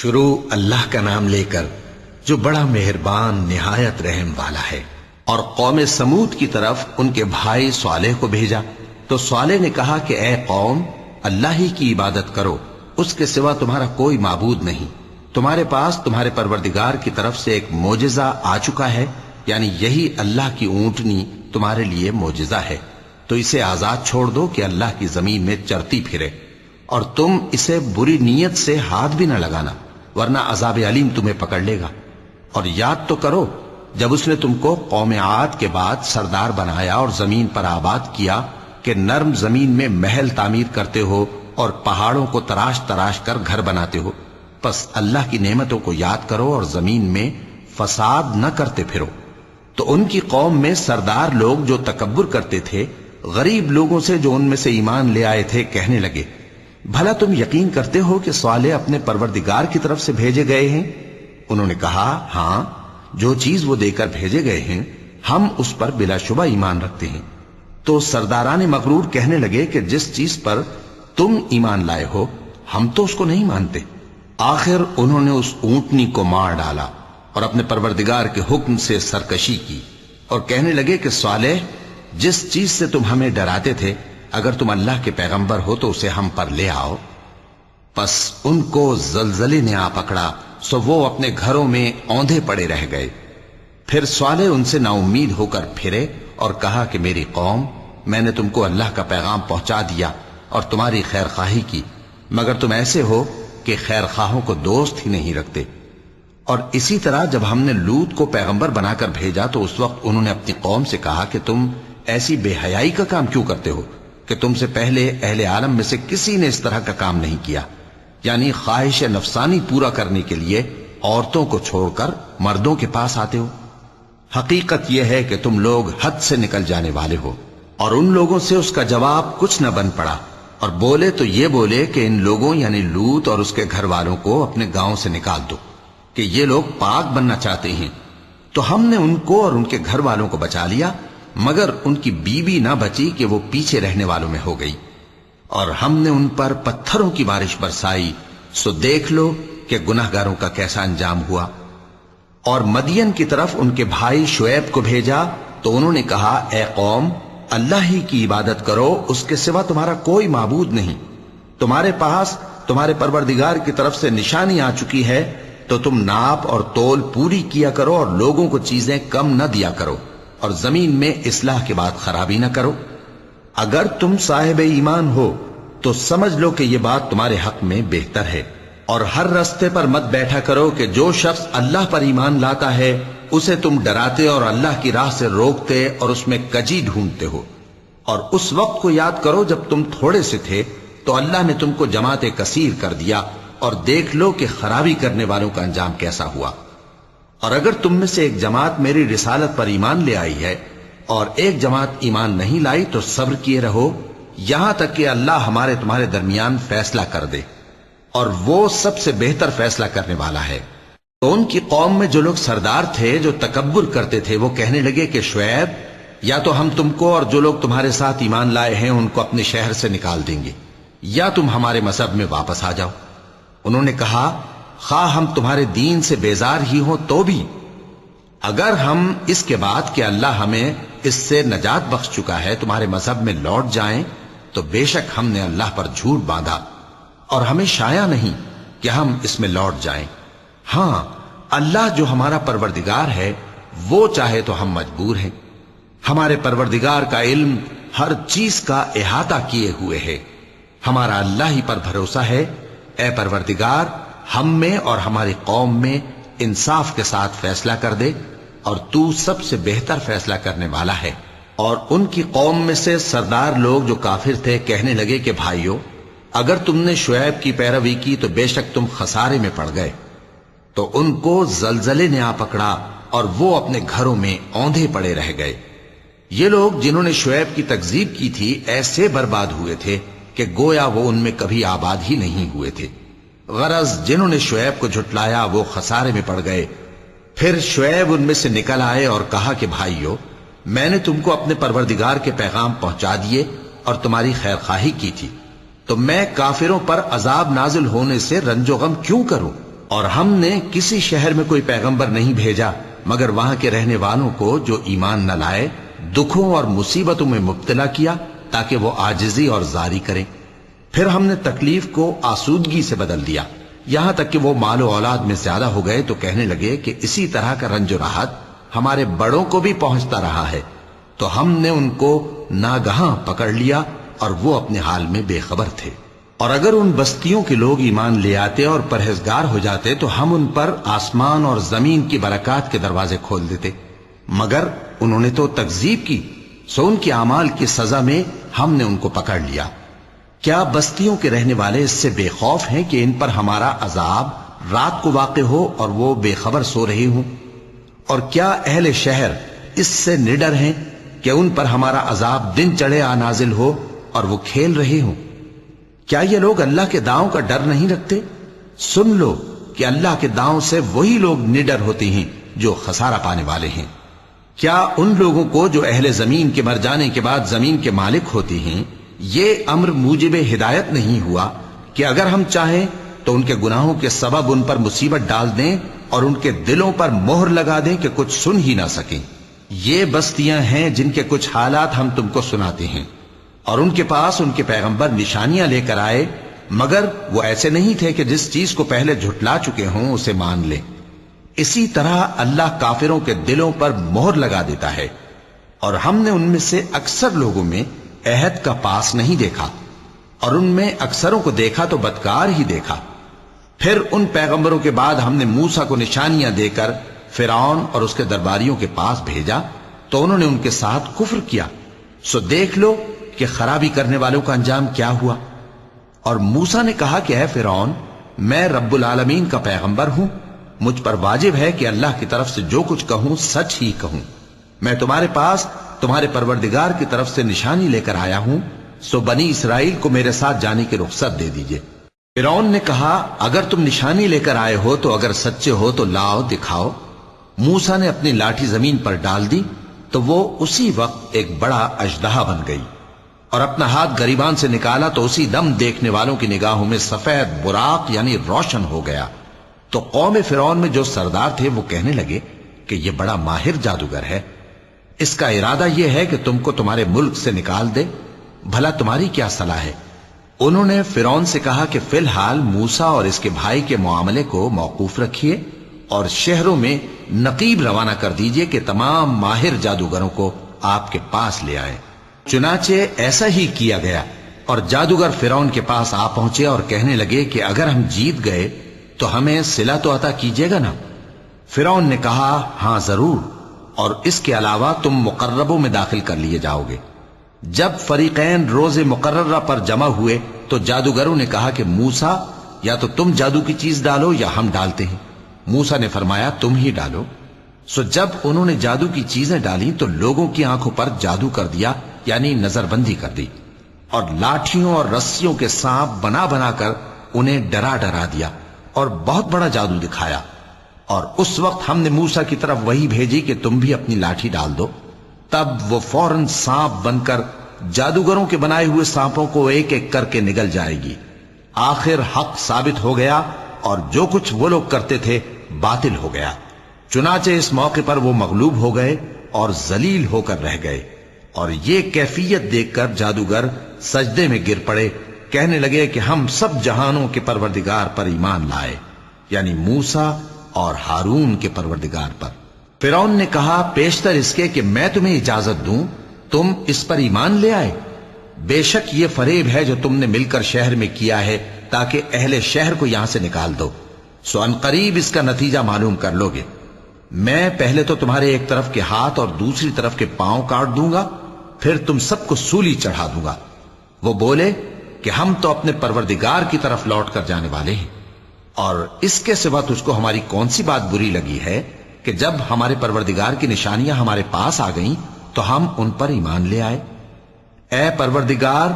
شروع اللہ کا نام لے کر جو بڑا مہربان نہایت رحم والا ہے۔ اور قوم سمود کی طرف ان کے بھائی صالح کو بھیجا تو صالح نے کہا کہ اے قوم، اللہ ہی کی عبادت کرو، اس کے سوا تمہارا کوئی معبود نہیں۔ تمہارے پاس تمہارے پروردگار کی طرف سے ایک معجزہ آ چکا ہے، یعنی یہی اللہ کی اونٹنی تمہارے لیے معجزہ ہے، تو اسے آزاد چھوڑ دو کہ اللہ کی زمین میں چرتی پھرے، اور تم اسے بری نیت سے ہاتھ بھی نہ لگانا، ورنہ عذاب علیم تمہیں پکڑ لے گا۔ اور یاد تو کرو جب اس نے تم کو قوم عاد کے بعد سردار بنایا اور زمین پر آباد کیا کہ نرم زمین میں محل تعمیر کرتے ہو اور پہاڑوں کو تراش تراش کر گھر بناتے ہو، پس اللہ کی نعمتوں کو یاد کرو اور زمین میں فساد نہ کرتے پھرو۔ تو ان کی قوم میں سردار لوگ جو تکبر کرتے تھے، غریب لوگوں سے جو ان میں سے ایمان لے آئے تھے، کہنے لگے، بھلا تم یقین کرتے ہو کہ صالح اپنے پروردگار کی طرف سے بھیجے گئے ہیں؟ انہوں نے کہا، ہاں، جو چیز وہ دے کر بھیجے گئے ہیں ہم اس پر بلا شبہ ایمان رکھتے ہیں۔ تو سرداران مغرور کہنے لگے کہ جس چیز پر تم ایمان لائے ہو ہم تو اس کو نہیں مانتے۔ آخر انہوں نے اس اونٹنی کو مار ڈالا اور اپنے پروردگار کے حکم سے سرکشی کی، اور کہنے لگے کہ صالح، جس چیز سے تم ہمیں ڈراتے تھے، اگر تم اللہ کے پیغمبر ہو تو اسے ہم پر لے آؤ۔ پس ان کو زلزلے نے آ پکڑا، سو وہ اپنے گھروں میں اوندھے پڑے رہ گئے۔ پھر صالح ان سے نا امید ہو کر پھرے اور کہا کہ میری قوم، میں نے تم کو اللہ کا پیغام پہنچا دیا اور تمہاری خیر خواہی کی، مگر تم ایسے ہو کہ خیر خواہوں کو دوست ہی نہیں رکھتے۔ اور اسی طرح جب ہم نے لوط کو پیغمبر بنا کر بھیجا تو اس وقت انہوں نے اپنی قوم سے کہا کہ تم ایسی بے حیائی کا کام کیوں کرتے ہو کہ تم سے پہلے اہل عالم میں سے کسی نے اس طرح کا کام نہیں کیا، یعنی خواہش نفسانی پورا کرنے کے لیے عورتوں کو چھوڑ کر مردوں کے پاس آتے ہو۔ حقیقت یہ ہے کہ تم لوگ حد سے نکل جانے والے ہو۔ اور ان لوگوں سے اس کا جواب کچھ نہ بن پڑا، اور بولے تو یہ بولے کہ ان لوگوں یعنی لوط اور اس کے گھر والوں کو اپنے گاؤں سے نکال دو کہ یہ لوگ پاک بننا چاہتے ہیں۔ تو ہم نے ان کو اور ان کے گھر والوں کو بچا لیا، مگر ان کی بیوی نہ بچی کہ وہ پیچھے رہنے والوں میں ہو گئی، اور ہم نے ان پر پتھروں کی بارش برسائی، سو دیکھ لو کہ گناہگاروں کا کیسا انجام ہوا۔ اور مدین کی طرف ان کے بھائی شعیب کو بھیجا تو انہوں نے کہا، اے قوم، اللہ ہی کی عبادت کرو، اس کے سوا تمہارا کوئی معبود نہیں۔ تمہارے پاس تمہارے پروردگار کی طرف سے نشانی آ چکی ہے، تو تم ناپ اور تول پوری کیا کرو اور لوگوں کو چیزیں کم نہ دیا کرو، اور زمین میں اصلاح کے بعد خرابی نہ کرو۔ اگر تم صاحب ایمان ہو تو سمجھ لو کہ یہ بات تمہارے حق میں بہتر ہے، اور ہر رستے پر مت بیٹھا کرو کہ جو شخص اللہ پر ایمان لاتا ہے اسے تم ڈراتے اور اللہ کی راہ سے روکتے اور اس میں کجی ڈھونڈتے ہو۔ اور اس وقت کو یاد کرو جب تم تھوڑے سے تھے تو اللہ نے تم کو جماعت کثیر کر دیا، اور دیکھ لو کہ خرابی کرنے والوں کا انجام کیسا ہوا۔ اور اگر تم میں سے ایک جماعت میری رسالت پر ایمان لے آئی ہے اور ایک جماعت ایمان نہیں لائی تو صبر کیے رہو یہاں تک کہ اللہ ہمارے تمہارے درمیان فیصلہ کر دے، اور وہ سب سے بہتر فیصلہ کرنے والا ہے۔ تو ان کی قوم میں جو لوگ سردار تھے جو تکبر کرتے تھے، وہ کہنے لگے کہ شعیب، یا تو ہم تم کو اور جو لوگ تمہارے ساتھ ایمان لائے ہیں ان کو اپنے شہر سے نکال دیں گے، یا تم ہمارے مذہب میں واپس آ جاؤ۔ انہوں نے کہا، خواہ ہم تمہارے دین سے بیزار ہی ہوں تو بھی، اگر ہم اس کے بعد کہ اللہ ہمیں اس سے نجات بخش چکا ہے تمہارے مذہب میں لوٹ جائیں تو بے شک ہم نے اللہ پر جھوٹ باندھا، اور ہمیں شایع نہیں کہ ہم اس میں لوٹ جائیں۔ ہاں، اللہ جو ہمارا پروردگار ہے وہ چاہے تو ہم مجبور ہیں۔ ہمارے پروردگار کا علم ہر چیز کا احاطہ کیے ہوئے ہے۔ ہمارا اللہ ہی پر بھروسہ ہے۔ اے پروردگار، ہم میں اور ہماری قوم میں انصاف کے ساتھ فیصلہ کر دے، اور تو سب سے بہتر فیصلہ کرنے والا ہے۔ اور ان کی قوم میں سے سردار لوگ جو کافر تھے کہنے لگے کہ بھائیو، اگر تم نے شعیب کی پیروی کی تو بے شک تم خسارے میں پڑ گئے۔ تو ان کو زلزلے نے آ پکڑا اور وہ اپنے گھروں میں اوندھے پڑے رہ گئے۔ یہ لوگ جنہوں نے شعیب کی تکذیب کی تھی ایسے برباد ہوئے تھے کہ گویا وہ ان میں کبھی آباد ہی نہیں ہوئے تھے۔ غرض جنہوں نے شعیب کو جھٹلایا وہ خسارے میں پڑ گئے۔ پھر شعیب ان میں سے نکل آئے اور کہا کہ بھائیو، میں نے تم کو اپنے پروردگار کے پیغام پہنچا دیے اور تمہاری خیر خواہی کی تھی، تو میں کافروں پر عذاب نازل ہونے سے رنج و غم کیوں کروں؟ اور ہم نے کسی شہر میں کوئی پیغمبر نہیں بھیجا مگر وہاں کے رہنے والوں کو جو ایمان نہ لائے دکھوں اور مصیبتوں میں مبتلا کیا تاکہ وہ عاجزی اور زاری کریں. پھر ہم نے تکلیف کو آسودگی سے بدل دیا یہاں تک کہ وہ مال و اولاد میں زیادہ ہو گئے تو کہنے لگے کہ اسی طرح کا رنج و راحت ہمارے بڑوں کو بھی پہنچتا رہا ہے. تو ہم نے ان کو ناگہاں پکڑ لیا اور وہ اپنے حال میں بے خبر تھے. اور اگر ان بستیوں کے لوگ ایمان لے آتے اور پرہیزگار ہو جاتے تو ہم ان پر آسمان اور زمین کی برکات کے دروازے کھول دیتے، مگر انہوں نے تو تکذیب کی، سو ان کے اعمال کی سزا میں ہم نے ان کو پکڑ لیا. کیا بستیوں کے رہنے والے اس سے بے خوف ہیں کہ ان پر ہمارا عذاب رات کو واقع ہو اور وہ بے خبر سو رہے ہوں؟ اور کیا اہل شہر اس سے نڈر ہیں کہ ان پر ہمارا عذاب دن چڑھے آ نازل ہو اور وہ کھیل رہے ہوں؟ کیا یہ لوگ اللہ کے داؤں کا ڈر نہیں رکھتے؟ سن لو کہ اللہ کے داؤں سے وہی لوگ نڈر ہوتے ہیں جو خسارہ پانے والے ہیں. کیا ان لوگوں کو جو اہل زمین کے مر جانے کے بعد زمین کے مالک ہوتے ہیں یہ امر موجب ہدایت نہیں ہوا کہ اگر ہم چاہیں تو ان کے گناہوں کے سبب ان پر مصیبت ڈال دیں اور ان کے دلوں پر مہر لگا دیں کہ کچھ سن ہی نہ سکیں؟ یہ بستیاں ہیں جن کے کچھ حالات ہم تم کو سناتے ہیں، اور ان کے پاس ان کے پیغمبر نشانیاں لے کر آئے مگر وہ ایسے نہیں تھے کہ جس چیز کو پہلے جھٹلا چکے ہوں اسے مان لیں. اسی طرح اللہ کافروں کے دلوں پر مہر لگا دیتا ہے، اور ہم نے ان میں سے اکثر لوگوں میں عہد کا پاس نہیں دیکھا اور ان میں اکثروں کو دیکھا تو بدکار ہی دیکھا. پھر ان پیغمبروں کے بعد ہم نے موسیٰ کو نشانیاں دے کر فرعون اور اس کے درباریوں کے پاس بھیجا تو انہوں نے ان کے ساتھ کفر کیا. سو دیکھ لو کہ خرابی کرنے والوں کا انجام کیا ہوا. اور موسیٰ نے کہا کہ اے فرعون، میں رب العالمین کا پیغمبر ہوں، مجھ پر واجب ہے کہ اللہ کی طرف سے جو کچھ کہوں سچ ہی کہوں. میں تمہارے پاس تمہارے پروردگار کی طرف سے نشانی لے کر آیا ہوں، سو بنی اسرائیل کو میرے ساتھ جانے کی رخصت دے دیجئے. فرعون نے کہا اگر تم نشانی لے کر آئے ہو تو اگر سچے ہو تو لاؤ دکھاؤ. موسیٰ نے اپنی لاٹھی زمین پر ڈال دی تو وہ اسی وقت ایک بڑا اژدہا بن گئی، اور اپنا ہاتھ گریبان سے نکالا تو اسی دم دیکھنے والوں کی نگاہوں میں سفید براق یعنی روشن ہو گیا. تو قوم فرعون میں جو سردار تھے وہ کہنے لگے کہ یہ بڑا ماہر جادوگر ہے، اس کا ارادہ یہ ہے کہ تم کو تمہارے ملک سے نکال دے، بھلا تمہاری کیا صلاح ہے؟ انہوں نے فرعون سے کہا کہ فی الحال موسیٰ اور اس کے بھائی کے معاملے کو موقوف رکھیے اور شہروں میں نقیب روانہ کر دیجئے کہ تمام ماہر جادوگروں کو آپ کے پاس لے آئے. چنانچہ ایسا ہی کیا گیا، اور جادوگر فرعون کے پاس آ پہنچے اور کہنے لگے کہ اگر ہم جیت گئے تو ہمیں صلہ تو عطا کیجیے گا نا؟ فرعون نے کہا ہاں ضرور، اور اس کے علاوہ تم مقربوں میں داخل کر لیے جاؤ گے. جب فریقین روز مقررہ پر جمع ہوئے تو جادوگروں نے کہا کہ موسیٰ یا تو تم جادو کی چیز ڈالو یا ہم ڈالتے ہیں. موسیٰ نے فرمایا تم ہی ڈالو. سو جب انہوں نے جادو کی چیزیں ڈالی تو لوگوں کی آنکھوں پر جادو کر دیا یعنی نظر بندی کر دی، اور لاٹھیوں اور رسیوں کے سانپ بنا بنا کر انہیں ڈرا ڈرا دیا اور بہت بڑا جادو دکھایا. اور اس وقت ہم نے موسیٰ کی طرف وہی بھیجی کہ تم بھی اپنی لاٹھی ڈال دو. تب وہ فوراً سانپ بن کر جادوگروں کے بنائے ہوئے سانپوں کو ایک ایک کر کے نگل جائے گی. آخر حق ثابت ہو گیا اور جو کچھ وہ لوگ کرتے تھے باطل ہو گیا. چنانچہ اس موقع پر وہ مغلوب ہو گئے اور ذلیل ہو کر رہ گئے. اور یہ کیفیت دیکھ کر جادوگر سجدے میں گر پڑے، کہنے لگے کہ ہم سب جہانوں کے پروردگار پر ایمان لائے، یعنی موسیٰ اور ہارون کے پروردگار پر. فرعون نے کہا پیشتر اس کے کہ میں تمہیں اجازت دوں تم اس پر ایمان لے آئے. بے شک یہ فریب ہے جو تم نے مل کر شہر میں کیا ہے تاکہ اہل شہر کو یہاں سے نکال دو. سو ان قریب اس کا نتیجہ معلوم کر لو گے. میں پہلے تو تمہارے ایک طرف کے ہاتھ اور دوسری طرف کے پاؤں کاٹ دوں گا، پھر تم سب کو سولی چڑھا دوں گا. وہ بولے کہ ہم تو اپنے پروردگار کی طرف لوٹ کر جانے والے ہیں، اور اس کے سوا تجھ کو ہماری کون سی بات بری لگی ہے کہ جب ہمارے پروردگار کی نشانیاں ہمارے پاس آ گئیں تو ہم ان پر ایمان لے آئے. اے پروردگار،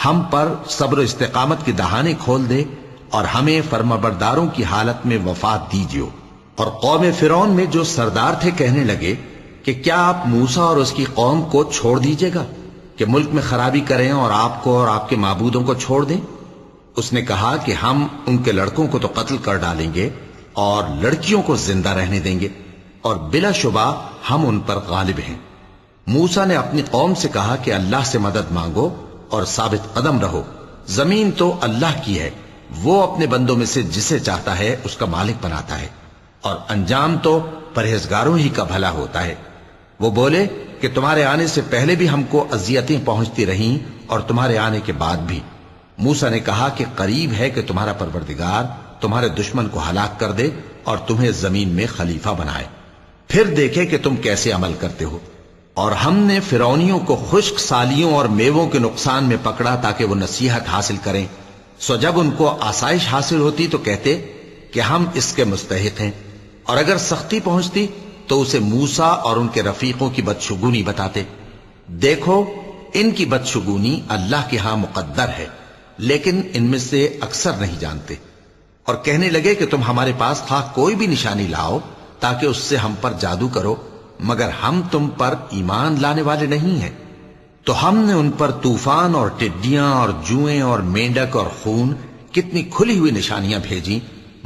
ہم پر صبر و استقامت کی دہانے کھول دے اور ہمیں فرمانبرداروں کی حالت میں وفات دیجیو. اور قوم فرعون میں جو سردار تھے کہنے لگے کہ کیا آپ موسیٰ اور اس کی قوم کو چھوڑ دیجیے گا کہ ملک میں خرابی کریں اور آپ کو اور آپ کے معبودوں کو چھوڑ دیں؟ اس نے کہا کہ ہم ان کے لڑکوں کو تو قتل کر ڈالیں گے اور لڑکیوں کو زندہ رہنے دیں گے، اور بلا شبہ ہم ان پر غالب ہیں۔ موسیٰ نے اپنی قوم سے کہا کہ اللہ سے مدد مانگو اور ثابت قدم رہو، زمین تو اللہ کی ہے، وہ اپنے بندوں میں سے جسے چاہتا ہے اس کا مالک بناتا ہے، اور انجام تو پرہیزگاروں ہی کا بھلا ہوتا ہے۔ وہ بولے کہ تمہارے آنے سے پہلے بھی ہم کو اذیتیں پہنچتی رہیں اور تمہارے آنے کے بعد بھی۔ موسیٰ نے کہا کہ قریب ہے کہ تمہارا پروردگار تمہارے دشمن کو ہلاک کر دے اور تمہیں زمین میں خلیفہ بنائے، پھر دیکھے کہ تم کیسے عمل کرتے ہو۔ اور ہم نے فرعونیوں کو خشک سالیوں اور میووں کے نقصان میں پکڑا تاکہ وہ نصیحت حاصل کریں، سو جب ان کو آسائش حاصل ہوتی تو کہتے کہ ہم اس کے مستحق ہیں، اور اگر سختی پہنچتی تو اسے موسیٰ اور ان کے رفیقوں کی بدشگونی بتاتے۔ دیکھو ان کی بدشگونی اللہ کے ہاں مقدر ہے، لیکن ان میں سے اکثر نہیں جانتے۔ اور کہنے لگے کہ تم ہمارے پاس خواہ کوئی بھی نشانی لاؤ تاکہ اس سے ہم پر جادو کرو، مگر ہم تم پر ایمان لانے والے نہیں ہیں۔ تو ہم نے ان پر طوفان اور ٹڈیاں اور جوئیں اور مینڈک اور خون کتنی کھلی ہوئی نشانیاں بھیجیں،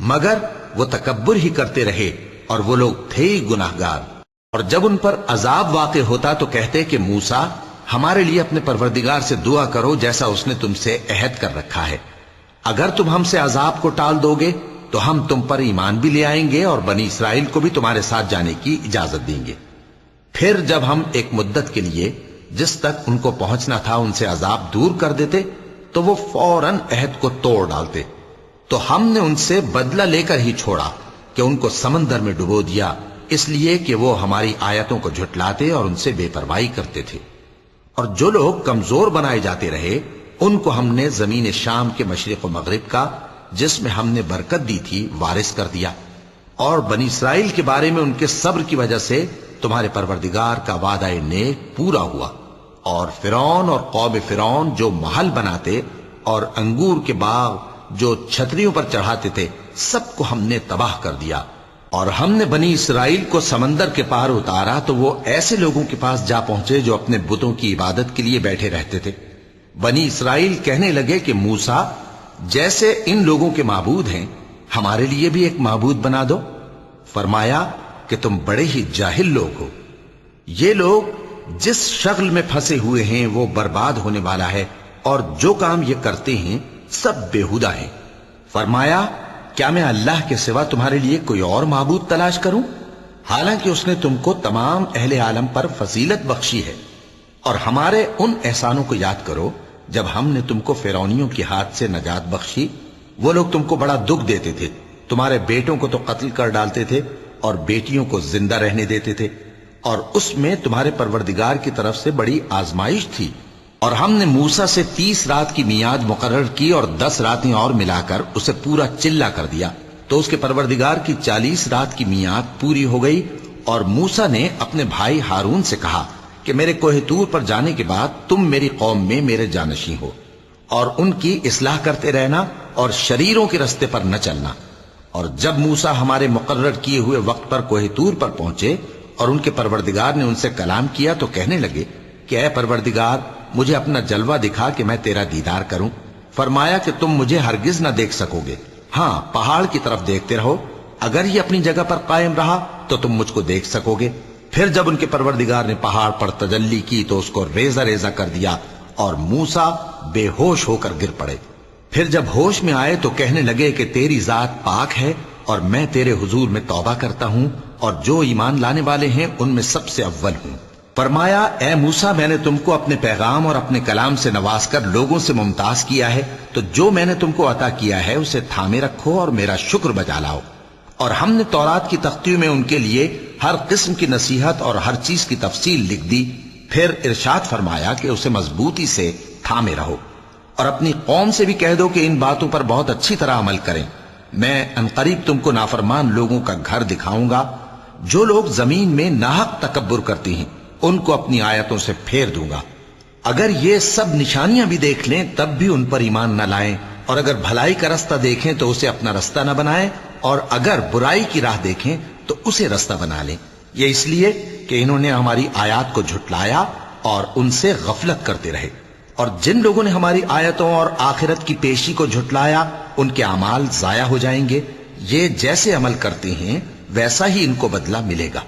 مگر وہ تکبر ہی کرتے رہے، اور وہ لوگ تھے ہی گناہگار۔ اور جب ان پر عذاب واقع ہوتا تو کہتے کہ موسیٰ ہمارے لیے اپنے پروردگار سے دعا کرو جیسا اس نے تم سے عہد کر رکھا ہے، اگر تم ہم سے عذاب کو ٹال دو گے تو ہم تم پر ایمان بھی لے آئیں گے اور بنی اسرائیل کو بھی تمہارے ساتھ جانے کی اجازت دیں گے۔ پھر جب ہم ایک مدت کے لیے جس تک ان کو پہنچنا تھا ان سے عذاب دور کر دیتے تو وہ فوراً عہد کو توڑ ڈالتے، تو ہم نے ان سے بدلہ لے کر ہی چھوڑا کہ ان کو سمندر میں ڈبو دیا، اس لیے کہ وہ ہماری آیتوں کو جھٹلاتے اور ان سے بے پرواہی کرتے تھے۔ اور جو لوگ کمزور بنائے جاتے رہے ان کو ہم نے زمین شام کے مشرق و مغرب کا جس میں ہم نے برکت دی تھی وارث کر دیا۔ اور بنی اسرائیل کے بارے میں ان کے صبر کی وجہ سے تمہارے پروردگار کا وعدہ نیک پورا ہوا۔ اور فرعون اور قوم فرعون جو محل بناتے اور انگور کے باغ جو چھتریوں پر چڑھاتے تھے سب کو ہم نے تباہ کر دیا۔ اور ہم نے بنی اسرائیل کو سمندر کے پار اتارا تو وہ ایسے لوگوں کے پاس جا پہنچے جو اپنے بتوں کی عبادت کے لیے بیٹھے رہتے تھے۔ بنی اسرائیل کہنے لگے کہ موسیٰ جیسے ان لوگوں کے معبود ہیں ہمارے لیے بھی ایک معبود بنا دو۔ فرمایا کہ تم بڑے ہی جاہل لوگ ہو، یہ لوگ جس شغل میں پھنسے ہوئے ہیں وہ برباد ہونے والا ہے، اور جو کام یہ کرتے ہیں سب بےہودہ ہیں۔ فرمایا کیا میں اللہ کے سوا تمہارے لیے کوئی اور معبود تلاش کروں، حالانکہ اس نے تم کو تمام اہل عالم پر فضیلت بخشی ہے۔ اور ہمارے ان احسانوں کو یاد کرو جب ہم نے تم کو فرعونیوں کے ہاتھ سے نجات بخشی، وہ لوگ تم کو بڑا دکھ دیتے تھے، تمہارے بیٹوں کو تو قتل کر ڈالتے تھے اور بیٹیوں کو زندہ رہنے دیتے تھے، اور اس میں تمہارے پروردگار کی طرف سے بڑی آزمائش تھی۔ اور ہم نے موسیٰ سے 30 رات کی میعاد مقرر کی اور 10 راتیں اور ملا کر اسے پورا چلا کر دیا، تو اس کے پروردگار کی 40 رات کی میعاد پوری ہو گئی۔ اور موسیٰ نے اپنے بھائی ہارون سے کہا کہ میرے کوہ طور پر جانے کے بعد تم میری قوم میں میرے جانشین ہو، اور ان کی اصلاح کرتے رہنا اور شریروں کے رستے پر نہ چلنا۔ اور جب موسیٰ ہمارے مقرر کیے ہوئے وقت پر کوہ طور پر پہنچے اور ان کے پروردگار نے ان سے کلام کیا تو کہنے لگے کہ اے پروردگار مجھے اپنا جلوہ دکھا کہ میں تیرا دیدار کروں۔ فرمایا کہ تم مجھے ہرگز نہ دیکھ سکو گے، ہاں پہاڑ کی طرف دیکھتے رہو، اگر یہ اپنی جگہ پر قائم رہا تو تم مجھ کو دیکھ سکو گے۔ پھر جب ان کے پروردگار نے پہاڑ پر تجلی کی تو اس کو ریزہ ریزہ کر دیا اور موسیٰ بے ہوش ہو کر گر پڑے۔ پھر جب ہوش میں آئے تو کہنے لگے کہ تیری ذات پاک ہے اور میں تیرے حضور میں توبہ کرتا ہوں اور جو ایمان لانے والے ہیں ان میں سب سے اول ہوں۔ فرمایا اے موسیٰ میں نے تم کو اپنے پیغام اور اپنے کلام سے نواز کر لوگوں سے ممتاز کیا ہے، تو جو میں نے تم کو عطا کیا ہے اسے تھامے رکھو اور میرا شکر بجا لاؤ۔ اور ہم نے تورات کی تختیوں میں ان کے لیے ہر قسم کی نصیحت اور ہر چیز کی تفصیل لکھ دی۔ پھر ارشاد فرمایا کہ اسے مضبوطی سے تھامے رہو، اور اپنی قوم سے بھی کہہ دو کہ ان باتوں پر بہت اچھی طرح عمل کریں۔ میں انقریب تم کو نافرمان لوگوں کا گھر دکھاؤں گا، جو لوگ زمین میں ناحق تکبر کرتی ہیں ان کو اپنی آیتوں سے پھیر دوں گا۔ اگر یہ سب نشانیاں بھی دیکھ لیں تب بھی ان پر ایمان نہ لائیں، اور اگر بھلائی کا رستہ دیکھیں تو اسے اپنا رستہ نہ بنائیں، اور اگر برائی کی راہ دیکھیں تو اسے رستہ بنا لیں۔ یہ اس لیے کہ انہوں نے ہماری آیات کو جھٹلایا اور ان سے غفلت کرتے رہے۔ اور جن لوگوں نے ہماری آیتوں اور آخرت کی پیشی کو جھٹلایا ان کے اعمال ضائع ہو جائیں گے، یہ جیسے عمل کرتے ہیں ویسا ہی ان کو بدلہ ملے گا۔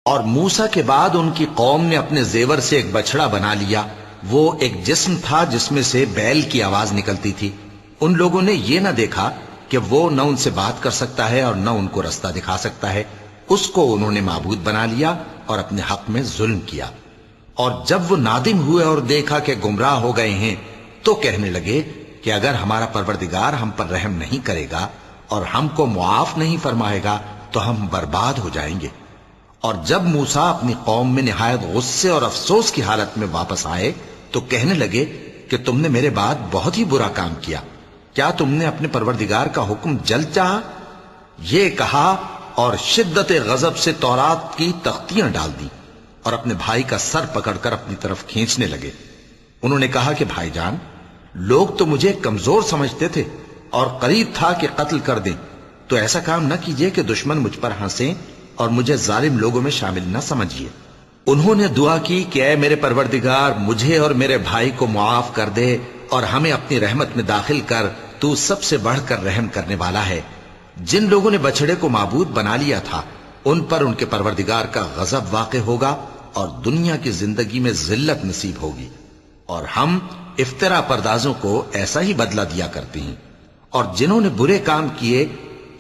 اور موسیٰ کے بعد ان کی قوم نے اپنے زیور سے ایک بچڑا بنا لیا، وہ ایک جسم تھا جس میں سے بیل کی آواز نکلتی تھی۔ ان لوگوں نے یہ نہ دیکھا کہ وہ نہ ان سے بات کر سکتا ہے اور نہ ان کو رستہ دکھا سکتا ہے، اس کو انہوں نے معبود بنا لیا اور اپنے حق میں ظلم کیا۔ اور جب وہ نادم ہوئے اور دیکھا کہ گمراہ ہو گئے ہیں تو کہنے لگے کہ اگر ہمارا پروردگار ہم پر رحم نہیں کرے گا اور ہم کو معاف نہیں فرمائے گا تو ہم برباد ہو جائیں گے۔ اور جب موسیٰ اپنی قوم میں نہایت غصے اور افسوس کی حالت میں واپس آئے تو کہنے لگے کہ تم نے میرے بعد بہت ہی برا کام کیا، کیا تم نے اپنے پروردگار کا حکم جلد چاہا؟ یہ کہا اور شدت غضب سے تورات کی تختیاں ڈال دی اور اپنے بھائی کا سر پکڑ کر اپنی طرف کھینچنے لگے۔ انہوں نے کہا کہ بھائی جان، لوگ تو مجھے کمزور سمجھتے تھے اور قریب تھا کہ قتل کر دیں، تو ایسا کام نہ کیجیے کہ دشمن مجھ پر ہنسیں اور مجھے ظالم لوگوں میں شامل نہ سمجھیے۔ انہوں نے دعا کی کہ اے میرے پروردگار، مجھے اور میرے بھائی کو معاف کر دے اور ہمیں اپنی رحمت میں داخل کر، تو سب سے بڑھ کر رحم کرنے والا ہے۔ جن لوگوں نے بچڑے کو معبود بنا لیا تھا ان پر ان کے پروردگار کا غضب واقع ہوگا اور دنیا کی زندگی میں ذلت نصیب ہوگی، اور ہم افترا پردازوں کو ایسا ہی بدلہ دیا کرتے ہیں۔ اور جنہوں نے برے کام کیے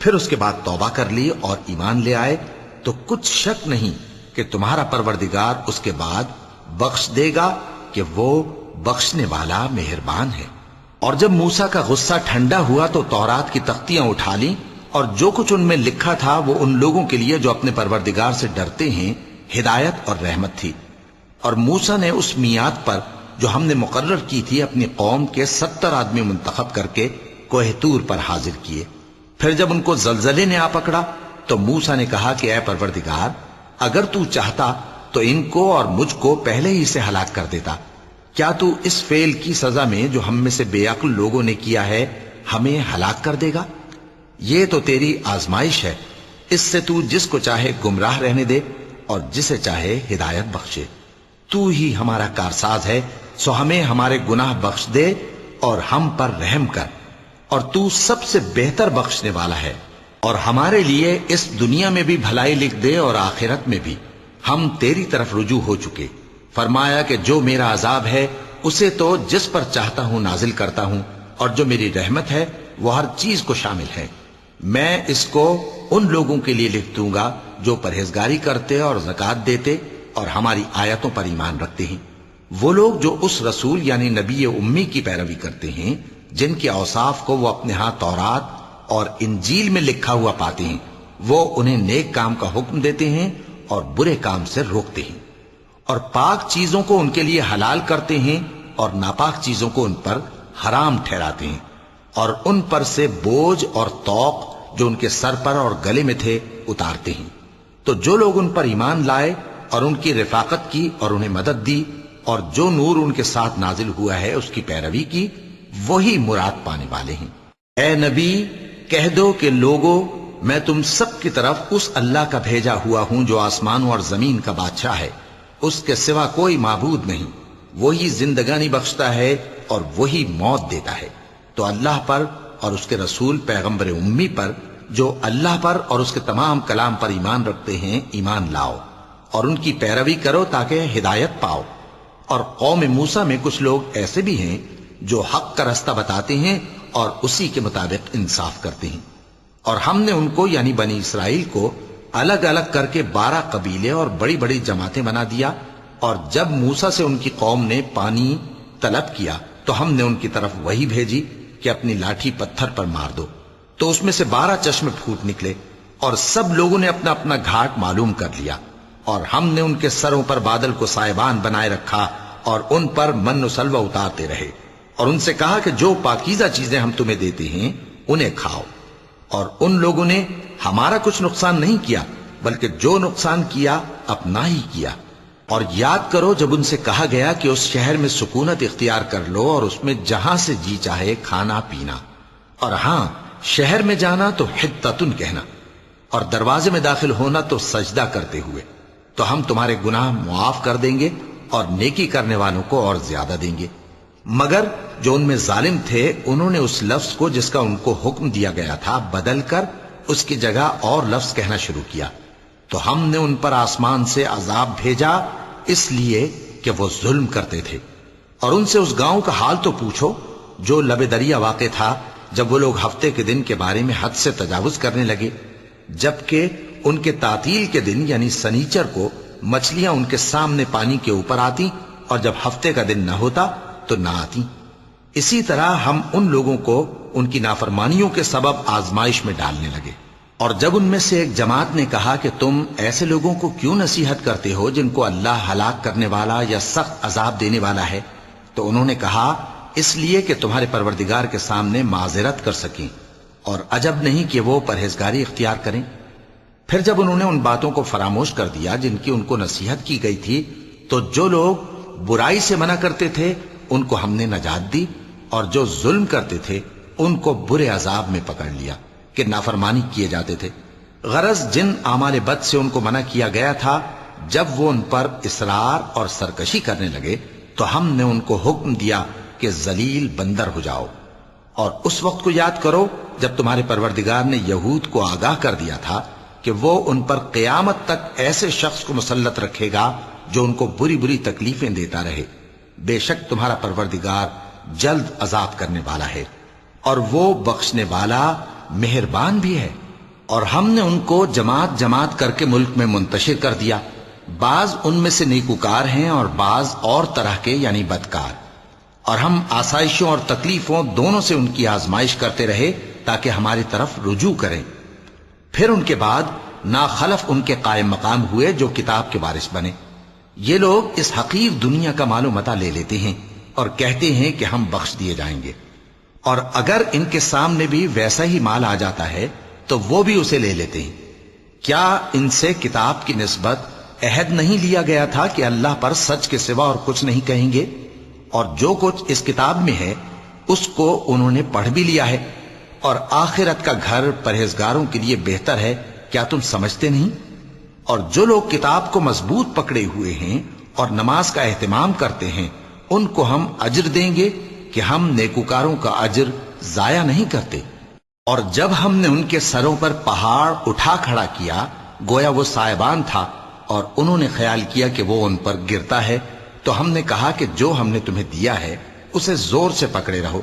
پھر اس کے بعد توبہ کر لی اور ایمان لے آئے تو کچھ شک نہیں کہ تمہارا پروردگار اس کے بعد بخش دے گا کہ وہ بخشنے والا مہربان ہے۔ اور جب موسیٰ کا غصہ ٹھنڈا ہوا تو تورات کی تختیاں اٹھا لیں، اور جو کچھ ان میں لکھا تھا وہ ان لوگوں کے لیے جو اپنے پروردگار سے ڈرتے ہیں ہدایت اور رحمت تھی۔ اور موسیٰ نے اس میعاد پر جو ہم نے مقرر کی تھی اپنی قوم کے 70 آدمی منتخب کر کے کوہ طور پر حاضر کیے۔ پھر جب ان کو زلزلے نے آ پکڑا تو موسیٰ نے کہا کہ اے پروردگار، اگر تو چاہتا تو ان کو اور مجھ کو پہلے ہی سے ہلاک کر دیتا۔ کیا تو اس فعل کی سزا میں جو ہم میں سے بے عقل لوگوں نے کیا ہے ہمیں ہلاک کر دے گا؟ یہ تو تیری آزمائش ہے، اس سے تو جس کو چاہے گمراہ رہنے دے اور جسے چاہے ہدایت بخشے۔ تو ہی ہمارا کارساز ہے، سو ہمیں ہمارے گناہ بخش دے اور ہم پر رحم کر، اور تو سب سے بہتر بخشنے والا ہے۔ اور ہمارے لیے اس دنیا میں بھی بھلائی لکھ دے اور آخرت میں بھی، ہم تیری طرف رجوع ہو چکے۔ فرمایا کہ جو میرا عذاب ہے اسے تو جس پر چاہتا ہوں نازل کرتا ہوں، اور جو میری رحمت ہے وہ ہر چیز کو شامل ہے۔ میں اس کو ان لوگوں کے لیے لکھ دوں گا جو پرہیزگاری کرتے اور زکوٰۃ دیتے اور ہماری آیتوں پر ایمان رکھتے ہیں، وہ لوگ جو اس رسول یعنی نبی امی کی پیروی کرتے ہیں جن کے اوصاف کو وہ اپنے ہاں تورات اور انجیل میں لکھا ہوا پاتے ہیں، وہ انہیں نیک کام کا حکم دیتے ہیں اور برے کام سے روکتے ہیں، اور پاک چیزوں کو ان کے لیے حلال کرتے ہیں اور ناپاک چیزوں کو ان پر حرام ٹھہراتے ہیں، اور ان پر سے بوجھ اور طوق جو ان کے سر پر اور گلے میں تھے اتارتے ہیں۔ تو جو لوگ ان پر ایمان لائے اور ان کی رفاقت کی اور انہیں مدد دی اور جو نور ان کے ساتھ نازل ہوا ہے اس کی پیروی کی، وہی مراد پانے والے ہیں۔ اے نبی، کہہ دو کہ لوگو، میں تم سب کی طرف اس اللہ کا بھیجا ہوا ہوں جو آسمانوں اور زمین کا بادشاہ ہے، اس کے سوا کوئی معبود نہیں، وہی زندگانی بخشتا ہے اور وہی موت دیتا ہے۔ تو اللہ پر اور اس کے رسول پیغمبر امی پر جو اللہ پر اور اس کے تمام کلام پر ایمان رکھتے ہیں ایمان لاؤ اور ان کی پیروی کرو تاکہ ہدایت پاؤ۔ اور قوم موسیٰ میں کچھ لوگ ایسے بھی ہیں جو حق کا رستہ بتاتے ہیں اور اسی کے مطابق انصاف کرتے ہیں۔ اور ہم نے ان کو یعنی بنی اسرائیل کو الگ الگ کر کے 12 قبیلے اور بڑی بڑی جماعتیں بنا دیا، اور جب موسیٰ سے ان کی قوم نے پانی طلب کیا تو ہم نے ان کی طرف وہی بھیجی کہ اپنی لاٹھی پتھر پر مار دو، تو اس میں سے 12 چشمے پھوٹ نکلے، اور سب لوگوں نے اپنا اپنا گھاٹ معلوم کر لیا۔ اور ہم نے ان کے سروں پر بادل کو سائبان بنائے رکھا اور ان پر من و سلوہ اتارتے رہے، اور ان سے کہا کہ جو پاکیزہ چیزیں ہم تمہیں دیتے ہیں انہیں کھاؤ۔ اور ان لوگوں نے ہمارا کچھ نقصان نہیں کیا بلکہ جو نقصان کیا اپنا ہی کیا۔ اور یاد کرو جب ان سے کہا گیا کہ اس شہر میں سکونت اختیار کر لو اور اس میں جہاں سے جی چاہے کھانا پینا، اور ہاں شہر میں جانا تو حطۃ کہنا، اور دروازے میں داخل ہونا تو سجدہ کرتے ہوئے، تو ہم تمہارے گناہ معاف کر دیں گے اور نیکی کرنے والوں کو اور زیادہ دیں گے۔ مگر جو ان میں ظالم تھے انہوں نے اس لفظ کو جس کا ان کو حکم دیا گیا تھا بدل کر اس کی جگہ اور لفظ کہنا شروع کیا تو ہم نے ان پر آسمان سے عذاب بھیجا اس لیے کہ وہ ظلم کرتے تھے۔ اور ان سے اس گاؤں کا حال تو پوچھو جو لب دریا واقع تھا، جب وہ لوگ ہفتے کے دن کے بارے میں حد سے تجاوز کرنے لگے، جبکہ ان کے تعطیل کے دن یعنی سنیچر کو مچھلیاں ان کے سامنے پانی کے اوپر آتی اور جب ہفتے کا دن نہ ہوتا تو نہ آتی۔ اسی طرح ہم ان لوگوں کو ان کی نافرمانیوں کے سبب آزمائش میں ڈالنے لگے۔ اور جب ان میں سے ایک جماعت نے کہا کہ تم ایسے لوگوں کو کیوں نصیحت کرتے ہو جن کو اللہ ہلاک کرنے والا یا سخت عذاب دینے والا ہے، تو انہوں نے کہا اس لیے کہ تمہارے پروردگار کے سامنے معذرت کر سکیں، اور عجب نہیں کہ وہ پرہیزگاری اختیار کریں۔ پھر جب انہوں نے ان باتوں کو فراموش کر دیا جن کی ان کو نصیحت کی گئی تھی، تو جو لوگ برائی سے منع کرتے تھے ان کو ہم نے نجات دی، اور جو ظلم کرتے تھے ان کو برے عذاب میں پکڑ لیا کہ نافرمانی کیے جاتے تھے۔ غرض جن اعمال بد سے ان کو منع کیا گیا تھا، جب وہ ان پر اصرار اور سرکشی کرنے لگے تو ہم نے ان کو حکم دیا کہ ذلیل بندر ہو جاؤ۔ اور اس وقت کو یاد کرو جب تمہارے پروردگار نے یہود کو آگاہ کر دیا تھا کہ وہ ان پر قیامت تک ایسے شخص کو مسلط رکھے گا جو ان کو بری بری تکلیفیں دیتا رہے۔ بے شک تمہارا پروردگار جلد عذاب کرنے والا ہے، اور وہ بخشنے والا مہربان بھی ہے۔ اور ہم نے ان کو جماعت جماعت کر کے ملک میں منتشر کر دیا، بعض ان میں سے نیکوکار ہیں اور بعض اور طرح کے یعنی بدکار، اور ہم آسائشوں اور تکلیفوں دونوں سے ان کی آزمائش کرتے رہے تاکہ ہماری طرف رجوع کریں۔ پھر ان کے بعد ناخلف ان کے قائم مقام ہوئے جو کتاب کے وارث بنے۔ یہ لوگ اس حقیر دنیا کا مال و متاع لے لیتے ہیں اور کہتے ہیں کہ ہم بخش دیے جائیں گے، اور اگر ان کے سامنے بھی ویسا ہی مال آ جاتا ہے تو وہ بھی اسے لے لیتے ہیں۔ کیا ان سے کتاب کی نسبت عہد نہیں لیا گیا تھا کہ اللہ پر سچ کے سوا اور کچھ نہیں کہیں گے؟ اور جو کچھ اس کتاب میں ہے اس کو انہوں نے پڑھ بھی لیا ہے، اور آخرت کا گھر پرہیزگاروں کے لیے بہتر ہے، کیا تم سمجھتے نہیں؟ اور جو لوگ کتاب کو مضبوط پکڑے ہوئے ہیں اور نماز کا اہتمام کرتے ہیں ان کو ہم اجر دیں گے کہ ہم نیکوکاروں کا اجر ضائع نہیں کرتے۔ اور جب ہم نے ان کے سروں پر پہاڑ اٹھا کھڑا کیا گویا وہ سائبان تھا، اور انہوں نے خیال کیا کہ وہ ان پر گرتا ہے، تو ہم نے کہا کہ جو ہم نے تمہیں دیا ہے اسے زور سے پکڑے رہو،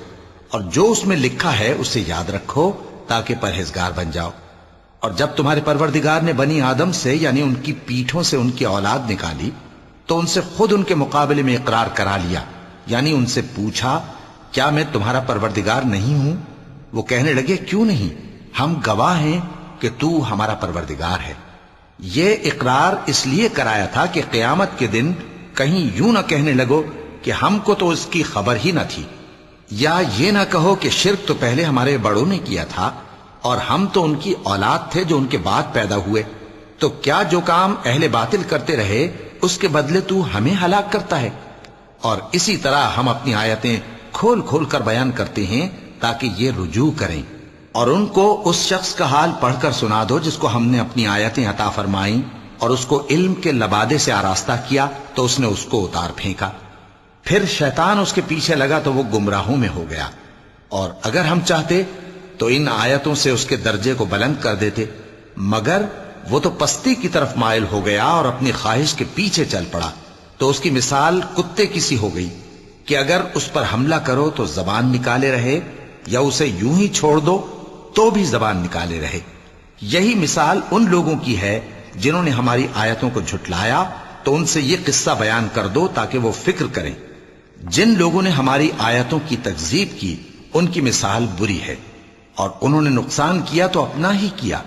اور جو اس میں لکھا ہے اسے یاد رکھو تاکہ پرہیزگار بن جاؤ۔ اور جب تمہارے پروردگار نے بنی آدم سے یعنی ان کی پیٹھوں سے ان کی اولاد نکالی تو ان سے خود ان کے مقابلے میں اقرار کرا لیا، یعنی ان سے پوچھا کیا میں تمہارا پروردگار نہیں ہوں؟ وہ کہنے لگے کیوں نہیں، ہم گواہ ہیں کہ تو ہمارا پروردگار ہے۔ یہ اقرار اس لیے کرایا تھا کہ قیامت کے دن کہیں یوں نہ کہنے لگو کہ ہم کو تو اس کی خبر ہی نہ تھی، یا یہ نہ کہو کہ شرک تو پہلے ہمارے بڑوں نے کیا تھا اور ہم تو ان کی اولاد تھے جو ان کے بعد پیدا ہوئے، تو کیا جو کام اہل باطل کرتے رہے اس کے بدلے تو ہمیں ہلاک کرتا ہے؟ اور اسی طرح ہم اپنی آیتیں کھول کھول کر بیان کرتے ہیں تاکہ یہ رجوع کریں۔ اور ان کو اس شخص کا حال پڑھ کر سنا دو جس کو ہم نے اپنی آیتیں عطا فرمائیں اور اس کو علم کے لبادے سے آراستہ کیا تو اس نے اس کو اتار پھینکا، پھر شیطان اس کے پیچھے لگا تو وہ گمراہوں میں ہو گیا۔ اور اگر ہم چاہتے تو ان آیتوں سے اس کے درجے کو بلند کر دیتے، مگر وہ تو پستی کی طرف مائل ہو گیا اور اپنی خواہش کے پیچھے چل پڑا، تو اس کی مثال کتے کی سی ہو گئی کہ اگر اس پر حملہ کرو تو زبان نکالے رہے، یا اسے یوں ہی چھوڑ دو تو بھی زبان نکالے رہے۔ یہی مثال ان لوگوں کی ہے جنہوں نے ہماری آیتوں کو جھٹلایا، تو ان سے یہ قصہ بیان کر دو تاکہ وہ فکر کریں۔ جن لوگوں نے ہماری آیتوں کی تکذیب کی ان کی مثال بری ہے، اور انہوں نے نقصان کیا تو اپنا ہی کیا۔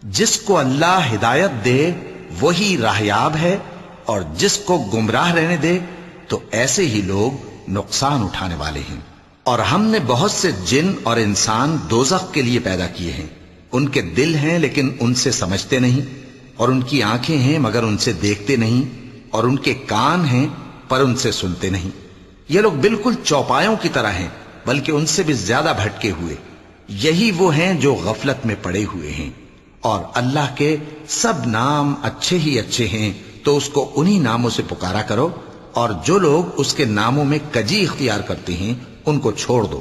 جس کو اللہ ہدایت دے وہی راہیاب ہے، اور جس کو گمراہ رہنے دے تو ایسے ہی لوگ نقصان اٹھانے والے ہیں۔ اور ہم نے بہت سے جن اور انسان دوزخ کے لیے پیدا کیے ہیں، ان کے دل ہیں لیکن ان سے سمجھتے نہیں، اور ان کی آنکھیں ہیں مگر ان سے دیکھتے نہیں، اور ان کے کان ہیں پر ان سے سنتے نہیں۔ یہ لوگ بالکل چوپایوں کی طرح ہیں بلکہ ان سے بھی زیادہ بھٹکے ہوئے۔ یہی وہ ہیں جو غفلت میں پڑے ہوئے ہیں۔ اور اللہ کے سب نام اچھے ہی اچھے ہیں تو اس کو انہی ناموں سے پکارا کرو، اور جو لوگ اس کے ناموں میں کجی اختیار کرتے ہیں ان کو چھوڑ دو،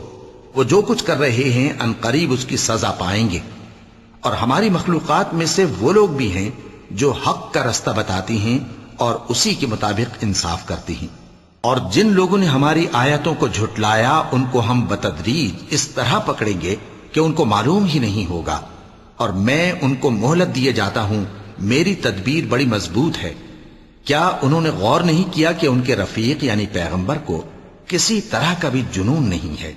وہ جو کچھ کر رہے ہیں ان قریب اس کی سزا پائیں گے۔ اور ہماری مخلوقات میں سے وہ لوگ بھی ہیں جو حق کا رستہ بتاتی ہیں اور اسی کے مطابق انصاف کرتی ہیں، اور جن لوگوں نے ہماری آیتوں کو جھٹلایا ان کو ہم بتدریج اس طرح پکڑیں گے کہ ان کو معلوم ہی نہیں ہوگا، اور میں ان کو مہلت دیے جاتا ہوں، میری تدبیر بڑی مضبوط ہے۔ کیا انہوں نے غور نہیں کیا کہ ان کے رفیق یعنی پیغمبر کو کسی طرح کا بھی جنون نہیں ہے؟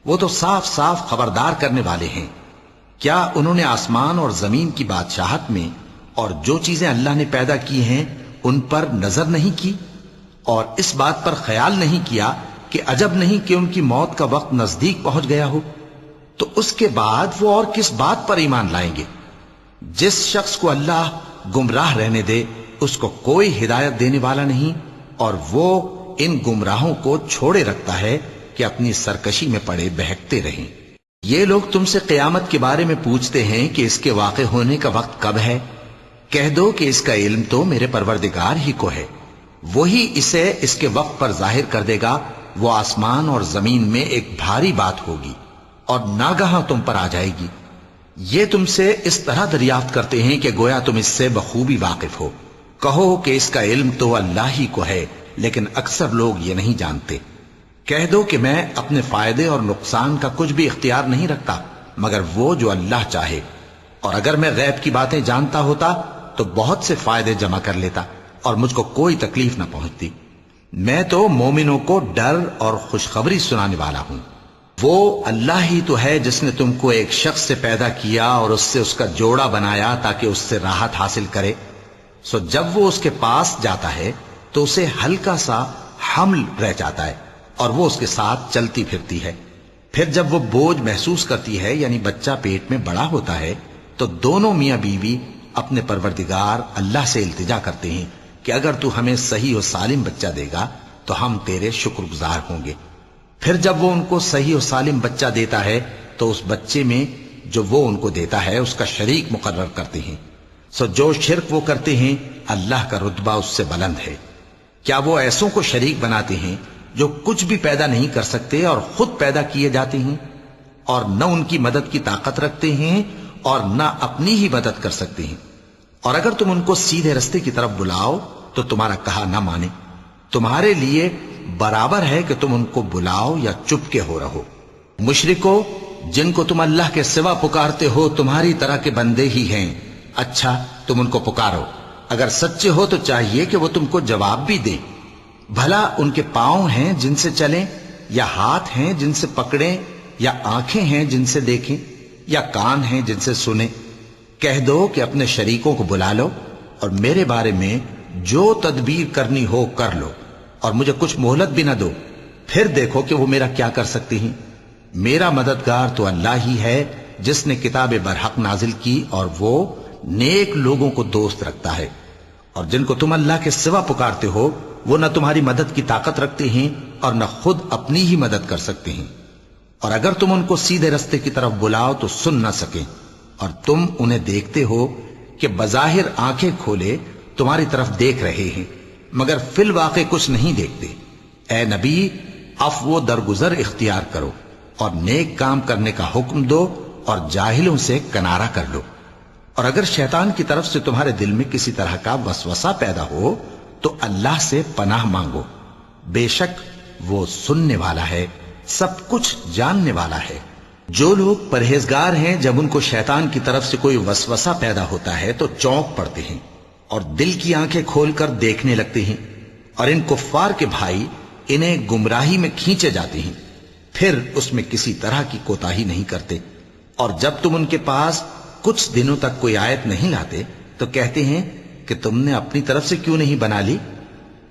وہ تو صاف صاف خبردار کرنے والے ہیں۔ کیا انہوں نے آسمان اور زمین کی بادشاہت میں اور جو چیزیں اللہ نے پیدا کی ہیں ان پر نظر نہیں کی، اور اس بات پر خیال نہیں کیا کہ عجب نہیں کہ ان کی موت کا وقت نزدیک پہنچ گیا ہو؟ تو اس کے بعد وہ اور کس بات پر ایمان لائیں گے؟ جس شخص کو اللہ گمراہ رہنے دے اس کو کوئی ہدایت دینے والا نہیں، اور وہ ان گمراہوں کو چھوڑے رکھتا ہے کہ اپنی سرکشی میں پڑے بہکتے رہیں۔ یہ لوگ تم سے قیامت کے بارے میں پوچھتے ہیں کہ اس کے واقع ہونے کا وقت کب ہے؟ کہہ دو کہ اس کا علم تو میرے پروردگار ہی کو ہے، وہی اسے اس کے وقت پر ظاہر کر دے گا۔ وہ آسمان اور زمین میں ایک بھاری بات ہوگی اور ناگہاں تم پر آ جائے گی۔ یہ تم سے اس طرح دریافت کرتے ہیں کہ گویا تم اس سے بخوبی واقف ہو۔ کہو کہ اس کا علم تو اللہ ہی کو ہے، لیکن اکثر لوگ یہ نہیں جانتے۔ کہہ دو کہ میں اپنے فائدے اور نقصان کا کچھ بھی اختیار نہیں رکھتا مگر وہ جو اللہ چاہے، اور اگر میں غیب کی باتیں جانتا ہوتا تو بہت سے فائدے جمع کر لیتا اور مجھ کو کوئی تکلیف نہ پہنچتی۔ میں تو مومنوں کو ڈر اور خوشخبری سنانے والا ہوں۔ وہ اللہ ہی تو ہے جس نے تم کو ایک شخص سے پیدا کیا اور اس سے اس کا جوڑا بنایا تاکہ اس سے راحت حاصل کرے۔ سو جب وہ اس کے پاس جاتا ہے تو اسے ہلکا سا حمل رہ جاتا ہے اور وہ اس کے ساتھ چلتی پھرتی ہے۔ پھر جب وہ بوجھ محسوس کرتی ہے یعنی بچہ پیٹ میں بڑا ہوتا ہے تو دونوں میاں بیوی اپنے پروردگار اللہ سے التجا کرتے ہیں کہ اگر تو ہمیں صحیح و سالم بچہ دے گا تو ہم تیرے شکر گزار ہوں گے۔ پھر جب وہ ان کو صحیح و سالم بچہ دیتا ہے تو اس بچے میں جو وہ ان کو دیتا ہے اس کا شریک مقرر کرتے ہیں۔ سو جو شرک وہ کرتے ہیں اللہ کا رتبہ اس سے بلند ہے۔ کیا وہ ایسوں کو شریک بناتے ہیں جو کچھ بھی پیدا نہیں کر سکتے اور خود پیدا کیے جاتے ہیں، اور نہ ان کی مدد کی طاقت رکھتے ہیں اور نہ اپنی ہی مدد کر سکتے ہیں؟ اور اگر تم ان کو سیدھے رستے کی طرف بلاؤ تو تمہارا کہا نہ مانے۔ تمہارے لیے برابر ہے کہ تم ان کو بلاؤ یا چپ کے ہو رہو۔ مشرکو، جن کو تم اللہ کے سوا پکارتے ہو تمہاری طرح کے بندے ہی ہیں۔ اچھا تم ان کو پکارو، اگر سچے ہو تو چاہیے کہ وہ تم کو جواب بھی دیں۔ بھلا ان کے پاؤں ہیں جن سے چلیں، یا ہاتھ ہیں جن سے پکڑیں، یا آنکھیں ہیں جن سے دیکھیں، یا کان ہیں جن سے سنیں؟ کہہ دو کہ اپنے شریکوں کو بلا لو اور میرے بارے میں جو تدبیر کرنی ہو کر لو، اور مجھے کچھ مہلت بھی نہ دو، پھر دیکھو کہ وہ میرا کیا کر سکتے ہیں۔ میرا مددگار تو اللہ ہی ہے جس نے کتاب برحق نازل کی، اور وہ نیک لوگوں کو دوست رکھتا ہے۔ اور جن کو تم اللہ کے سوا پکارتے ہو وہ نہ تمہاری مدد کی طاقت رکھتے ہیں اور نہ خود اپنی ہی مدد کر سکتے ہیں، اور اگر تم ان کو سیدھے رستے کی طرف بلاؤ تو سن نہ سکیں، اور تم انہیں دیکھتے ہو کہ بظاہر آنکھیں کھولے تمہاری طرف دیکھ رہے ہیں مگر فی الواقع کچھ نہیں دیکھتے۔ اے نبی، عفو و درگزر اختیار کرو اور نیک کام کرنے کا حکم دو اور جاہلوں سے کنارہ کر لو۔ اور اگر شیطان کی طرف سے تمہارے دل میں کسی طرح کا وسوسہ پیدا ہو تو اللہ سے پناہ مانگو، بے شک وہ سننے والا ہے، سب کچھ جاننے والا ہے۔ جو لوگ پرہیزگار ہیں جب ان کو شیطان کی طرف سے کوئی وسوسہ پیدا ہوتا ہے تو چونک پڑتے ہیں اور دل کی آنکھیں کھول کر دیکھنے لگتے ہیں، اور ان کفار کے بھائی انہیں گمراہی میں کھینچے جاتے ہیں، پھر اس میں کسی طرح کی کوتاہی نہیں کرتے۔ اور جب تم ان کے پاس کچھ دنوں تک کوئی آیت نہیں لاتے تو کہتے ہیں کہ تم نے اپنی طرف سے کیوں نہیں بنا لی؟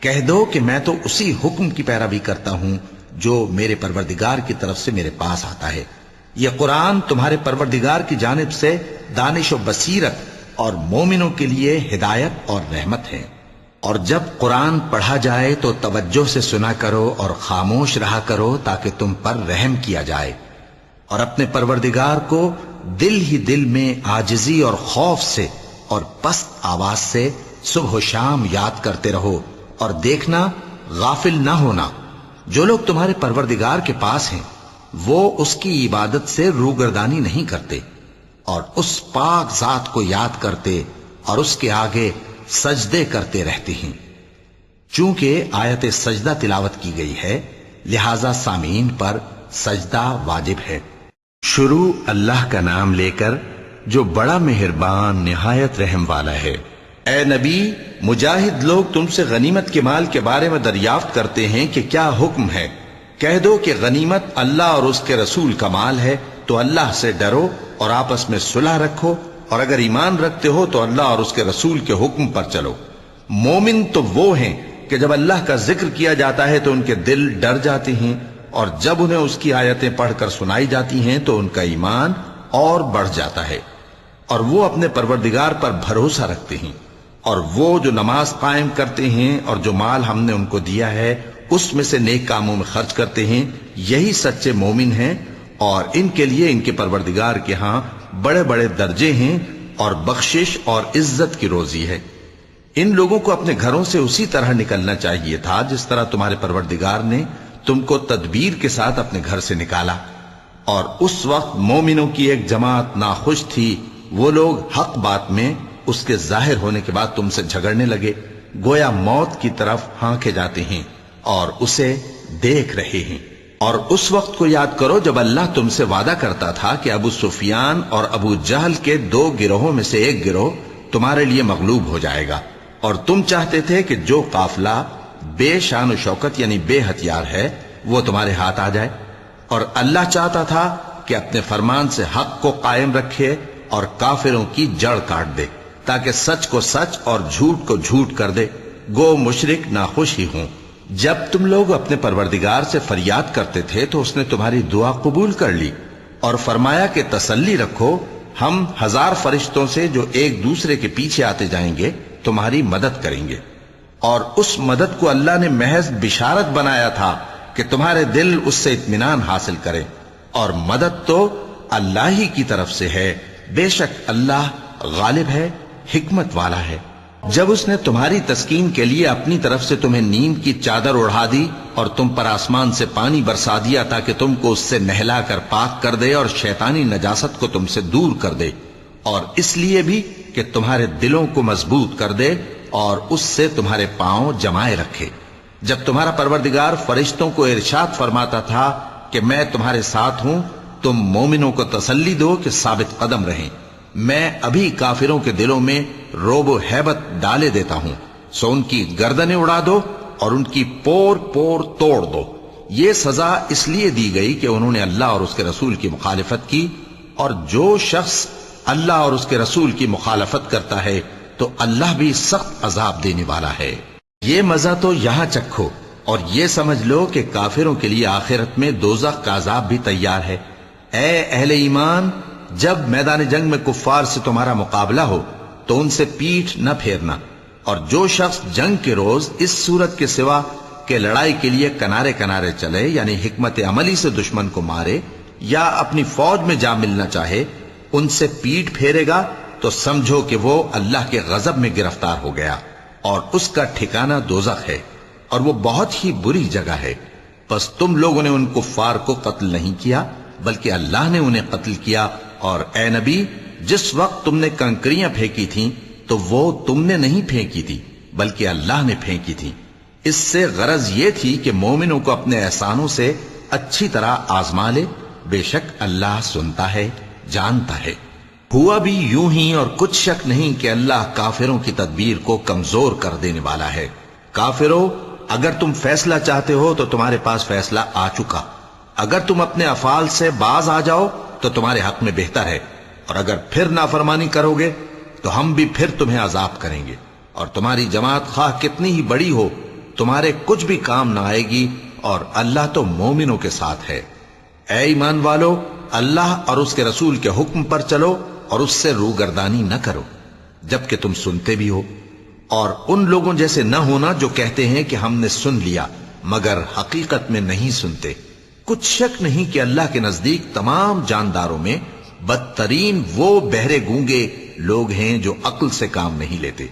کہہ دو کہ میں تو اسی حکم کی پیروی کرتا ہوں جو میرے پروردگار کی طرف سے میرے پاس آتا ہے۔ یہ قرآن تمہارے پروردگار کی جانب سے دانش و بصیرت اور مومنوں کے لیے ہدایت اور رحمت ہے۔ اور جب قرآن پڑھا جائے تو توجہ سے سنا کرو اور خاموش رہا کرو تاکہ تم پر رحم کیا جائے، اور اپنے پروردگار کو دل ہی دل میں عاجزی اور خوف سے اور پست آواز سے صبح و شام یاد کرتے رہو، اور دیکھنا غافل نہ ہونا۔ جو لوگ تمہارے پروردگار کے پاس ہیں وہ اس کی عبادت سے روگردانی نہیں کرتے، اور اس پاک ذات کو یاد کرتے اور اس کے آگے سجدے کرتے رہتے ہیں۔ چونکہ آیت سجدہ تلاوت کی گئی ہے لہذا سامعین پر سجدہ واجب ہے۔ شروع اللہ کا نام لے کر جو بڑا مہربان نہایت رحم والا ہے۔ اے نبی، مجاہد لوگ تم سے غنیمت کے مال کے بارے میں دریافت کرتے ہیں کہ کیا حکم ہے۔ کہہ دو کہ غنیمت اللہ اور اس کے رسول کا مال ہے، تو اللہ سے ڈرو اور آپس میں صلح رکھو، اور اگر ایمان رکھتے ہو تو اللہ اور اس کے رسول کے حکم پر چلو۔ مومن تو وہ ہیں کہ جب اللہ کا ذکر کیا جاتا ہے تو ان کے دل ڈر جاتے ہیں، اور جب انہیں اس کی آیتیں پڑھ کر سنائی جاتی ہیں تو ان کا ایمان اور بڑھ جاتا ہے، اور وہ اپنے پروردگار پر بھروسہ رکھتے ہیں، اور وہ جو نماز قائم کرتے ہیں اور جو مال ہم نے ان کو دیا ہے اس میں سے نیک کاموں میں خرچ کرتے ہیں، یہی سچے مومن ہیں، اور ان کے لیے ان کے پروردگار کے ہاں بڑے بڑے درجے ہیں اور بخشش اور عزت کی روزی ہے۔ ان لوگوں کو اپنے گھروں سے اسی طرح نکلنا چاہیے تھا جس طرح تمہارے پروردگار نے تم کو تدبیر کے ساتھ اپنے گھر سے نکالا، اور اس وقت مومنوں کی ایک جماعت ناخوش تھی، وہ لوگ حق بات میں اس کے ظاہر ہونے کے بعد تم سے جھگڑنے لگے، گویا موت کی طرف ہانکے جاتے ہیں اور اسے دیکھ رہے ہیں۔ اور اس وقت کو یاد کرو جب اللہ تم سے وعدہ کرتا تھا کہ ابو سفیان اور ابو جہل کے 2 گروہوں میں سے ایک گروہ تمہارے لیے مغلوب ہو جائے گا، اور تم چاہتے تھے کہ جو قافلہ بے شان و شوکت یعنی بے ہتھیار ہے وہ تمہارے ہاتھ آ جائے، اور اللہ چاہتا تھا کہ اپنے فرمان سے حق کو قائم رکھے اور کافروں کی جڑ کاٹ دے، تاکہ سچ کو سچ اور جھوٹ کو جھوٹ کر دے، گو مشرک ناخوش ہی ہوں۔ جب تم لوگ اپنے پروردگار سے فریاد کرتے تھے تو اس نے تمہاری دعا قبول کر لی اور فرمایا کہ تسلی رکھو، ہم 1000 فرشتوں سے جو ایک دوسرے کے پیچھے آتے جائیں گے تمہاری مدد کریں گے۔ اور اس مدد کو اللہ نے محض بشارت بنایا تھا کہ تمہارے دل اس سے اطمینان حاصل کرے، اور مدد تو اللہ ہی کی طرف سے ہے، بے شک اللہ غالب ہے، حکمت والا ہے۔ جب اس نے تمہاری تسکین کے لیے اپنی طرف سے تمہیں نیند کی چادر اڑھا دی اور تم پر آسمان سے پانی برسا دیا تاکہ تم کو اس سے نہلا کر پاک کر دے اور شیطانی نجاست کو تم سے دور کر دے، اور اس لیے بھی کہ تمہارے دلوں کو مضبوط کر دے اور اس سے تمہارے پاؤں جمائے رکھے۔ جب تمہارا پروردگار فرشتوں کو ارشاد فرماتا تھا کہ میں تمہارے ساتھ ہوں، تم مومنوں کو تسلی دو کہ ثابت قدم رہیں، میں ابھی کافروں کے دلوں میں روب و ہیبت ڈالے دیتا ہوں، سو ان کی گردنیں اڑا دو اور ان کی پور پور توڑ دو۔ یہ سزا اس لیے دی گئی کہ انہوں نے اللہ اور اس کے رسول کی مخالفت کی، اور جو شخص اللہ اور اس کے رسول کی مخالفت کرتا ہے تو اللہ بھی سخت عذاب دینے والا ہے۔ یہ مزہ تو یہاں چکھو، اور یہ سمجھ لو کہ کافروں کے لیے آخرت میں دوزخ کا عذاب بھی تیار ہے۔ اے اہل ایمان، جب میدان جنگ میں کفار سے تمہارا مقابلہ ہو تو ان سے پیٹھ نہ پھیرنا، اور جو شخص جنگ کے روز اس صورت کے سوا کہ لڑائی کے لیے کنارے کنارے چلے یعنی حکمت عملی سے دشمن کو مارے یا اپنی فوج میں جا ملنا چاہے، ان سے پیٹھ پھیرے گا تو سمجھو کہ وہ اللہ کے غضب میں گرفتار ہو گیا، اور اس کا ٹھکانہ دوزخ ہے، اور وہ بہت ہی بری جگہ ہے۔ پس تم لوگوں نے ان کفار کو قتل نہیں کیا بلکہ اللہ نے انہیں قتل کیا، اور اے نبی، جس وقت تم نے کنکریاں پھینکی تھیں تو وہ تم نے نہیں پھینکی تھی بلکہ اللہ نے پھینکی تھی۔ اس سے غرض یہ تھی کہ مومنوں کو اپنے احسانوں سے اچھی طرح آزما لے، بے شک اللہ سنتا ہے، جانتا ہے۔ ہوا بھی یوں ہی، اور کچھ شک نہیں کہ اللہ کافروں کی تدبیر کو کمزور کر دینے والا ہے۔ کافروں، اگر تم فیصلہ چاہتے ہو تو تمہارے پاس فیصلہ آ چکا، اگر تم اپنے افعال سے باز آ جاؤ تو تمہارے حق میں بہتر ہے، اور اگر پھر نافرمانی کرو گے تو ہم بھی پھر تمہیں عذاب کریں گے، اور تمہاری جماعت خواہ کتنی ہی بڑی ہو تمہارے کچھ بھی کام نہ آئے گی، اور اللہ تو مومنوں کے ساتھ ہے۔ اے ایمان والو، اللہ اور اس کے رسول کے حکم پر چلو اور اس سے روگردانی نہ کرو جبکہ تم سنتے بھی ہو، اور ان لوگوں جیسے نہ ہونا جو کہتے ہیں کہ ہم نے سن لیا مگر حقیقت میں نہیں سنتے۔ کچھ شک نہیں کہ اللہ کے نزدیک تمام جانداروں میں بدترین وہ بہرے گونگے لوگ ہیں جو عقل سے کام نہیں لیتے،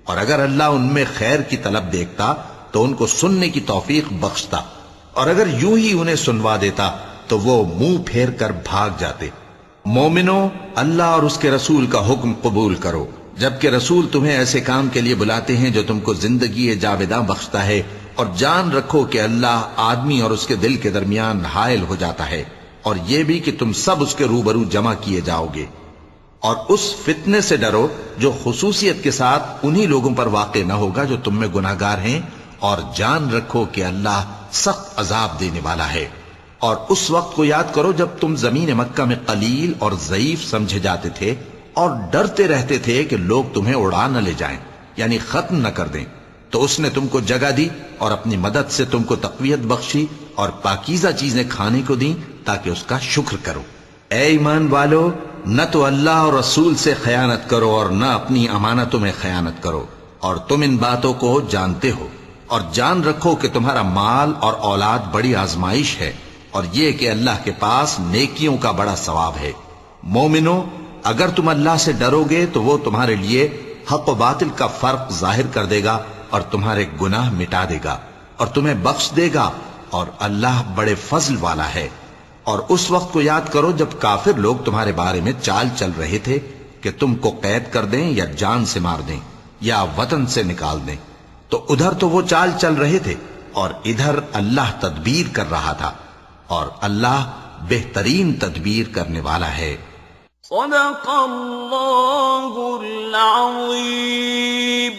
اور اگر اللہ ان میں خیر کی طلب دیکھتا تو ان کو سننے کی توفیق بخشتا، اور اگر یوں ہی انہیں سنوا دیتا تو وہ منہ پھیر کر بھاگ جاتے۔ مومنو، اللہ اور اس کے رسول کا حکم قبول کرو، جبکہ رسول تمہیں ایسے کام کے لیے بلاتے ہیں جو تم کو زندگی جاوداں بخشتا ہے، اور جان رکھو کہ اللہ آدمی اور اس کے دل کے درمیان حائل ہو جاتا ہے، اور یہ بھی کہ تم سب اس کے روبرو جمع کیے جاؤ گے۔ اور اس فتنے سے ڈرو جو خصوصیت کے ساتھ انہی لوگوں پر واقع نہ ہوگا جو تم میں گناہگار ہیں، اور جان رکھو کہ اللہ سخت عذاب دینے والا ہے۔ اور اس وقت کو یاد کرو جب تم زمین مکہ میں قلیل اور ضعیف سمجھے جاتے تھے اور ڈرتے رہتے تھے کہ لوگ تمہیں اڑا نہ لے جائیں، یعنی ختم نہ کر دیں، تو اس نے تم کو جگہ دی اور اپنی مدد سے تم کو تقویت بخشی اور پاکیزہ چیزیں کھانے کو دیں تاکہ اس کا شکر کرو۔ اے ایمان والو، نہ تو اللہ اور رسول سے خیانت کرو اور نہ اپنی امانتوں میں خیانت کرو، اور تم ان باتوں کو جانتے ہو، اور جان رکھو کہ تمہارا مال اور اولاد بڑی آزمائش ہے، اور یہ کہ اللہ کے پاس نیکیوں کا بڑا ثواب ہے۔ مومنو، اگر تم اللہ سے ڈرو گے تو وہ تمہارے لیے حق و باطل کا فرق ظاہر کر دے گا اور تمہارے گناہ مٹا دے گا اور تمہیں بخش دے گا، اور اللہ بڑے فضل والا ہے۔ اور اس وقت کو یاد کرو جب کافر لوگ تمہارے بارے میں چال چل رہے تھے کہ تم کو قید کر دیں یا جان سے مار دیں یا وطن سے نکال دیں، تو ادھر تو وہ چال چل رہے تھے اور ادھر اللہ تدبیر کر رہا تھا، اور اللہ بہترین تدبیر کرنے والا ہے۔ صدق اللہ العظیم۔